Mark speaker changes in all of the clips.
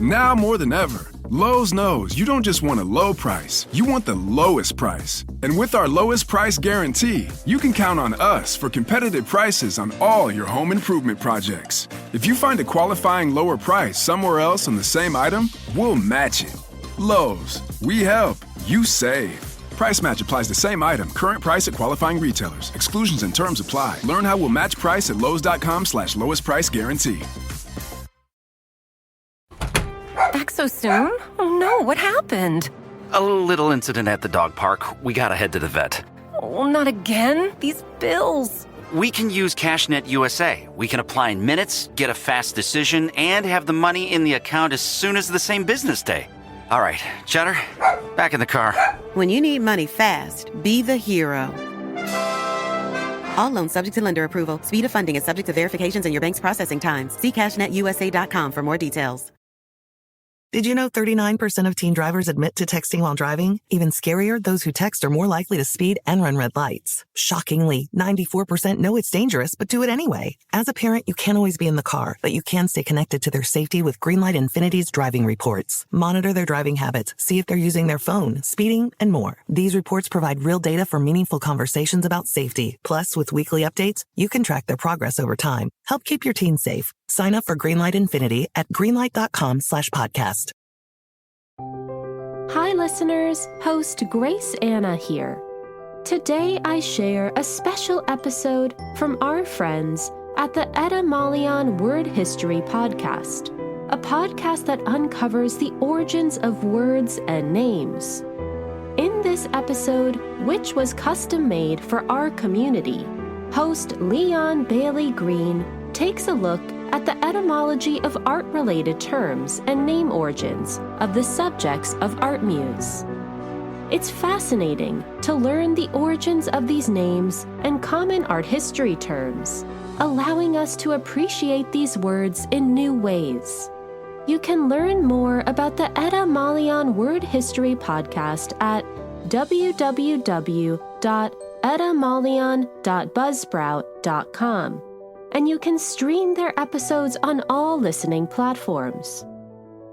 Speaker 1: Now more than ever, Lowe's knows you don't just want a low price, you want the lowest price. And with our lowest price guarantee, you can count on us for competitive prices on all your home improvement projects. If you find a qualifying lower price somewhere else on the same item, we'll match it. Lowe's, we help, you save. Price match applies to same item, current price at qualifying retailers. Exclusions and terms apply. Learn how we'll match price at lowes.com/lowest price guarantee.
Speaker 2: Back so soon? Oh no, what happened?
Speaker 3: A little incident at the dog park. We gotta head to the vet.
Speaker 2: Oh, not again. These bills.
Speaker 3: We can use CashNet USA. We can apply in minutes, get a fast decision, and have the money in the account as soon as the same business day. All right, Cheddar, back in the car.
Speaker 4: When you need money fast, be the hero. All loans subject to lender approval. Speed of funding is subject to verifications and your bank's processing times. See CashNetUSA.com for more details.
Speaker 5: Did you know 39% of teen drivers admit to texting while driving? Even scarier, those who text are more likely to speed and run red lights. Shockingly, 94% know it's dangerous but do it anyway. As a parent, you can't always be in the car, but you can stay connected to their safety with Greenlight Infinity's driving reports. Monitor their driving habits, see if they're using their phone, speeding, and more. These reports provide real data for meaningful conversations about safety. Plus, with weekly updates, you can track their progress over time. Help keep your teens safe. Sign up for Greenlight Infinity at greenlight.com/podcast.
Speaker 6: Hi listeners, host Grace Anna here. Today I share a special episode from our friends at the Etymoleon Word History Podcast, a podcast that uncovers the origins of words and names. In this episode, which was custom made for our community, host Leon Bailey Green takes a look at the etymology of art-related terms and name origins of the subjects of ArtMuse. It's fascinating to learn the origins of these names and common art history terms, allowing us to appreciate these words in new ways. You can learn more about the Etymoleon Word History Podcast at www.etymoleon.buzzsprout.com. And you can stream their episodes on all listening platforms.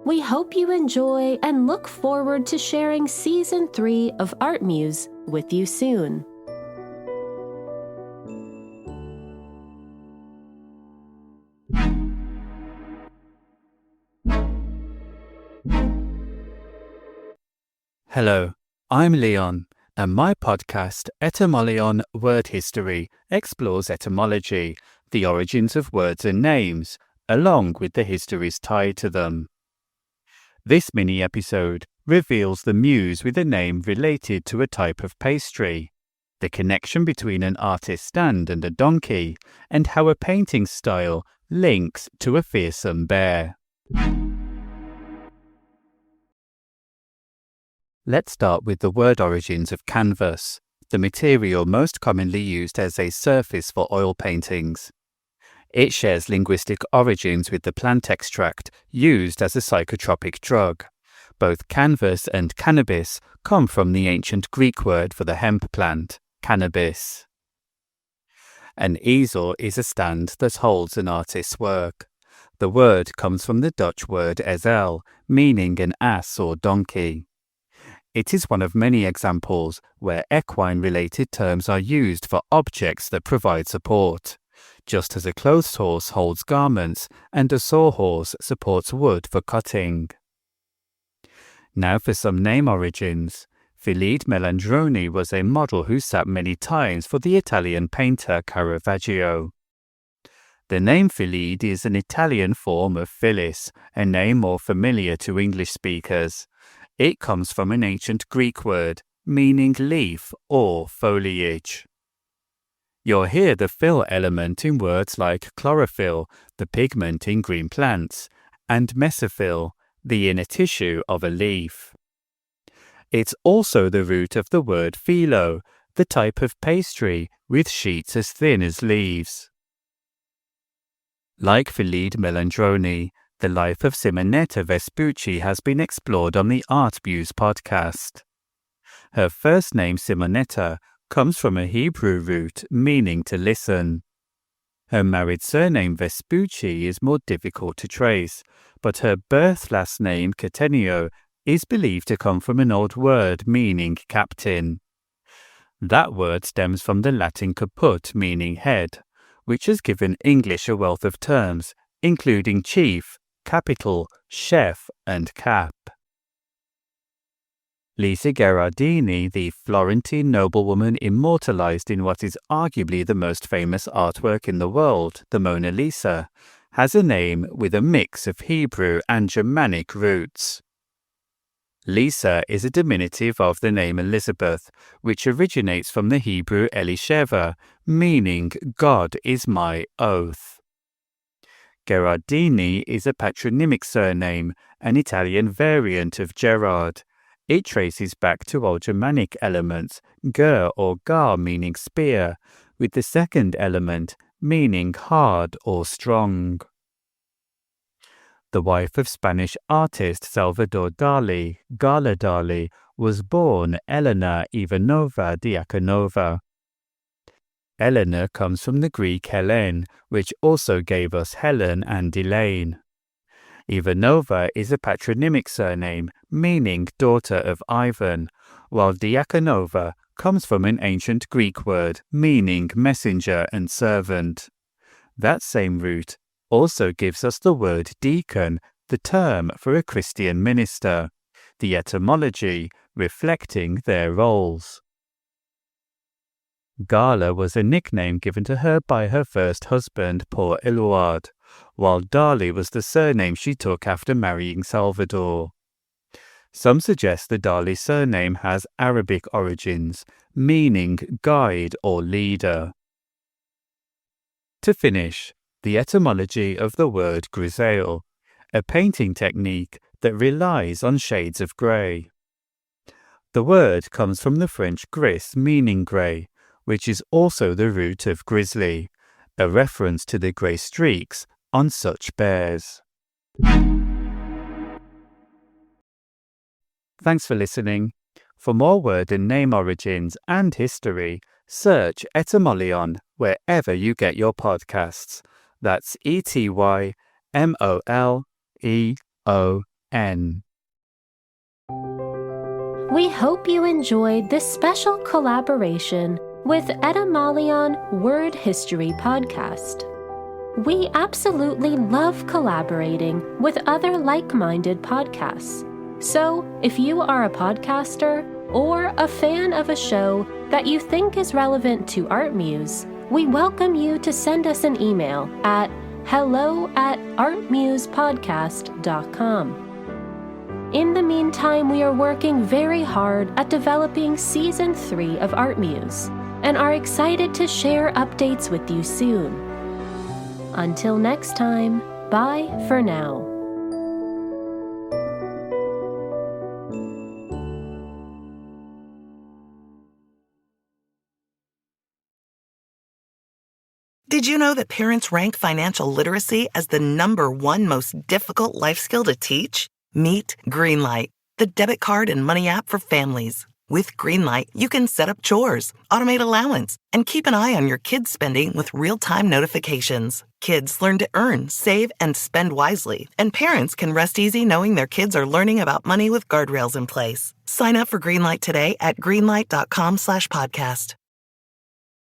Speaker 6: We hope you enjoy and look forward to sharing Season 3 of ArtMuse with you soon.
Speaker 7: Hello, I'm Leon, and my podcast, Etymoleon Word History, explores etymology, the origins of words and names, along with the histories tied to them. This mini-episode reveals the muse with a name related to a type of pastry, the connection between an artist's stand and a donkey, and how a painting style links to a fearsome bear. Let's start with the word origins of canvas, the material most commonly used as a surface for oil paintings. It shares linguistic origins with the plant extract used as a psychotropic drug. Both canvas and cannabis come from the ancient Greek word for the hemp plant, cannabis. An easel is a stand that holds an artist's work. The word comes from the Dutch word ezel, meaning an ass or donkey. It is one of many examples where equine-related terms are used for objects that provide support, just as a clothes horse holds garments and a sawhorse supports wood for cutting. Now for some name origins. Felice Melandroni was a model who sat many times for the Italian painter Caravaggio. The name Felice is an Italian form of Phyllis, a name more familiar to English speakers. It comes from an ancient Greek word, meaning leaf or foliage. You'll hear the "phil" element in words like chlorophyll, the pigment in green plants, and mesophyll, the inner tissue of a leaf. It's also the root of the word phyllo, the type of pastry with sheets as thin as leaves. Like Felice Melandroni, the life of Simonetta Vespucci has been explored on the ArtMuse podcast. Her first name, Simonetta, comes from a Hebrew root meaning to listen. Her married surname Vespucci is more difficult to trace, but her birth last name Catenio is believed to come from an old word meaning captain. That word stems from the Latin caput, meaning head, which has given English a wealth of terms, including chief, capital, chef, and cap. Lisa Gherardini, the Florentine noblewoman immortalized in what is arguably the most famous artwork in the world, the Mona Lisa, has a name with a mix of Hebrew and Germanic roots. Lisa is a diminutive of the name Elizabeth, which originates from the Hebrew Elisheva, meaning God is my oath. Gherardini is a patronymic surname, an Italian variant of Gerard. It traces back to Old Germanic elements, ger or gar meaning spear, with the second element meaning hard or strong. The wife of Spanish artist Salvador Dali, Gala Dali, was born Elena Ivanova Diakonova. Elena comes from the Greek Helen, which also gave us Helen and Elaine. Ivanova is a patronymic surname, meaning daughter of Ivan, while Diakonova comes from an ancient Greek word, meaning messenger and servant. That same root also gives us the word deacon, the term for a Christian minister, the etymology reflecting their roles. Gala was a nickname given to her by her first husband, Paul Eluard, while Dali was the surname she took after marrying Salvador. Some suggest the Dali surname has Arabic origins, meaning guide or leader. To finish, the etymology of the word grisaille, a painting technique that relies on shades of grey. The word comes from the French gris, meaning grey, which is also the root of grizzly, a reference to the grey streaks on such bears. Thanks for listening. For more word and name origins and history, search Etymoleon wherever you get your podcasts. That's Etymoleon.
Speaker 6: We hope you enjoyed this special collaboration with Etymoleon Word History Podcast. We absolutely love collaborating with other like-minded podcasts. So, if you are a podcaster or a fan of a show that you think is relevant to ArtMuse, we welcome you to send us an email at hello@artmusepodcast.com. In the meantime, we are working very hard at developing Season 3 of ArtMuse and are excited to share updates with you soon. Until next time, bye for now.
Speaker 5: Did you know that parents rank financial literacy as the #1 most difficult life skill to teach? Meet Greenlight, the debit card and money app for families. With Greenlight, you can set up chores, automate allowance, and keep an eye on your kids' spending with real-time notifications. Kids learn to earn, save, and spend wisely, and parents can rest easy knowing their kids are learning about money with guardrails in place. Sign up for Greenlight today at greenlight.com/podcast.